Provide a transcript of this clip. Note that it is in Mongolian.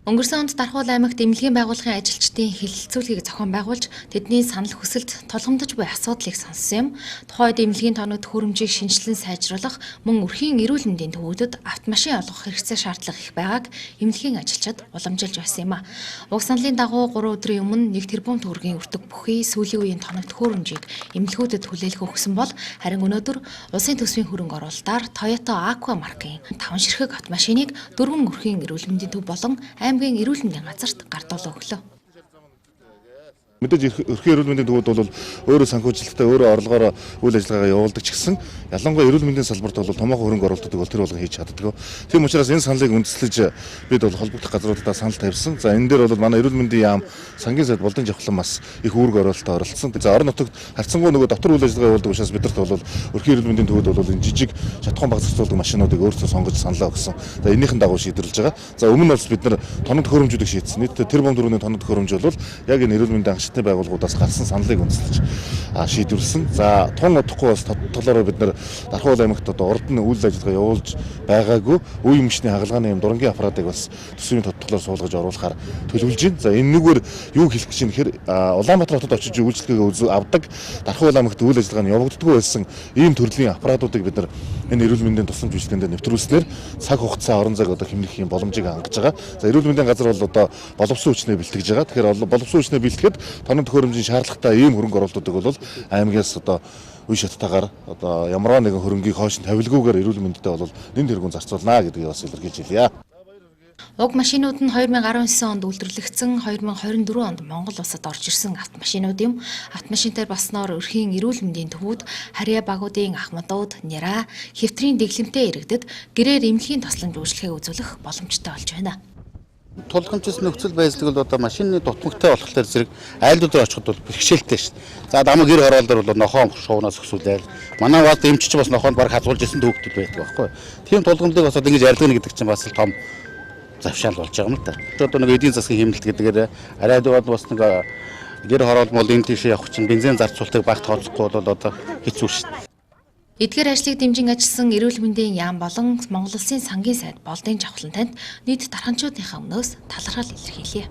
Өнгөрсөн онд Дархуул аймагт эмнэлгийн байгууллагын ажилчдын хэлэлцүүлгийг зохион байгуулж, тэдний санал хүсэлд тулгамдж буй асуудлыг сонссон юм. Тухайд эмнэлгийн тооног төхөөрөмжийг шинжилэн сайжруулах, мөн өрхийн эрүүл мэндийн төвүүдэд автомашин олгох хэрэгцээ шаардлага их байгааг эмнэлгийн ажилчид уламжилж байсан юм а. Уг саналын дагуу 3 өдрийн өмнө 1 тэрбум төгрөгийн өртөг бүхий сүүлийн үеийн тооног төхөөрөмжийг эмнэлгүүдэд хүлээлгэх өгсөн бол харин өнөөдөр улсын төсвийн хөрөнгө оруулалтаар Toyota Aqua маркын 5 ширхэг автомашиныг 4 өрхийн эрүүл мэндийн төв болон аймгийн эрүүл мэндийн газарт гардуулан өглөө. Мэдээж өрхийн эрүүл мэндийн төвүүд бол өөрөө санхүүжилттэй өөрөө орлогоор үйл ажиллагаагаа явуулдаг ч гэсэн ялангуяа эрүүл мэндийн салбарт бол томоохон хөрөнгө оруулалтыг бол тэр болгон хийж чаддаг. Тийм учраас энэ саналыг үндэслэж бид бол холбогдох газруудаа санал тавьсан. За энэ дээр бол манай эрүүл мэндийн яам сангийн сайд Болдын Жавхлан бас их үүрэг оруулалтад оролцсон. За орон нутагт харьцангуй нөгөө дотор үйл ажиллагаа явуулдаг учраас бидэрт бол өрхийн эрүүл мэндийн төвүүд бол энэ жижиг шатхан баг зарцуулдаг машинуудыг өөрсдөө сонгож саналаа өгсөн. За энэнийхэн дагуу шийдвэрлэж байгаа. За өмнө нь бас бид нар тоног төхөөрөмжүүдийг шийдсэн. Нийт тэрбум төгрөгийн тоног төхөөрөмж бол яг энэ эрүүл мэндийн шатны байгууллагуудаас гарсан саналыг үндэслэж шийдвэрлсэн. За тун удахгүй бас тоглоороо бид нар Дархуул аймагт одоо урд нь үйл ажиллагаа явуулж байгаагүй үе өмчний хагалгааны юм дурангийн аппаратыг бас төсвийн тодтолоор суулгаж оруулахаар төлөвлөж байна. За энэ нүгээр юу хэлэх гэж нэхэр Улаанбаатар хотод очиж үйлчлэгээ авдаг Дархуул аймагт үйл ажиллагаа нь явагддаггүй байсан ийм төрлийн аппаратуудыг бид нар энэ эрүүл мэндийн тусламж үйлчлэгэнд нэвтрүүлснээр цаг хугацаа орон зайг одоо хэмнэх юм боломжийг хангаж байгаа. За эрүүл мэндийн газар бол одоо боловсон хүчнээ бэлтгэж байгаа. Тэгэхээр боловсон хүчнээ бэлтгэхэд тоног төхөөрөмжийн шаардлагатай ийм хөрөнгө оруулалтуудыг бол аймгаас одоо үе шаттайгаар одоо ямарваа нэгэн хөрөнгийг хойш нь тавилгүйгээр эрүүл мэндэд бол нэн тэргүүн зарцуулнаа гэдгийг бас илэрхийлж хэлье. Уг машинууд нь 2019 онд үйлдвэрлэгдсэн 2024 онд Монгол улсад орж ирсэн автомашинууд юм. Автомашинтай болсноор өрхийн эрүүл мэндийн төвүүд, харьяа багуудын ахмадууд, нера, хэвтрийн дэглэмтэй иргэдэд гэрээр эмнэлгийн тусламж үйлчлэгээ үзүүлэх боломжтой болж байна. Тулгамжис нөхцөл байдлыг бол одоо машины дутмагтай болохоор зэрэг айлдуудаар очиход бол бэрхшээлтэй шүү дээ. За дамаг гэр хороолдор бол нохоо шуунаас өсвөлээл. Манай бод эмчч бас нохоонд баг хазуулж исэн төвхтүүд байдаг байхгүй. Тийм тулгамжлыг бас одоо ингэж ярилгана гэдэг чинь бас том завшаал болж байгаа юм л да. Одоо нэг эдийн засгийн хэмнэлт гэдгээр арайдууд бас нэг гэр хороолмол энэ тийшээ явах чинь бензин зарцуулалтыг багт тооцохгүй бол одоо хэцүү шүү дээ. Эдгээр ажлыг дэмжин ажилласан эрүүл мэндийн яам болон Монгол Улсын сангийн сайд Болдын Жавхлан танд нийт дарханчуудынхаа өмнөөс талархал илэрхийлье.